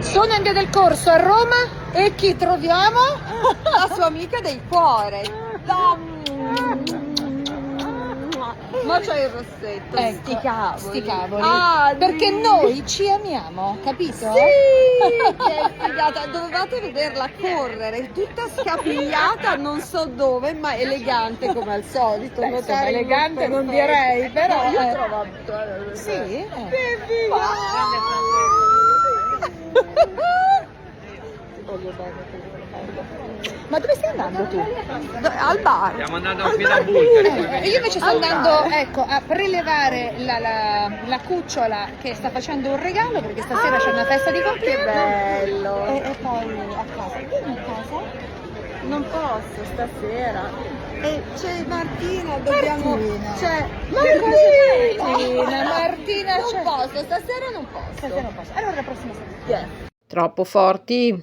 Sono in via del Corso a Roma e chi troviamo? La sua amica del cuore. Ma c'è il rossetto, sti cavoli. Sti cavoli. Ah, Perché sì. noi ci amiamo, capito? Sì, che figata. Dovevate vederla correre, tutta scapigliata, non so dove, ma elegante come al solito. Beh, notare insomma, il elegante look non perfetto. direi, però, No, io eh. trovo... Sì? Che figata. Voglio bene. Ma dove stai andando tu? Al bar. Stiamo andando qui da Bulgari. Io invece sto andando, ecco, a prelevare la cucciola che sta facendo un regalo perché stasera c'è una festa di Che compleanno. bello. E poi a casa. Vieni a casa? Non posso stasera. E c'è Martina, dobbiamo. Martina. C'è. Martina, Non c'è. posso, stasera non posso. Stasera non posso. Allora la prossima sera. Yeah. Troppo forti.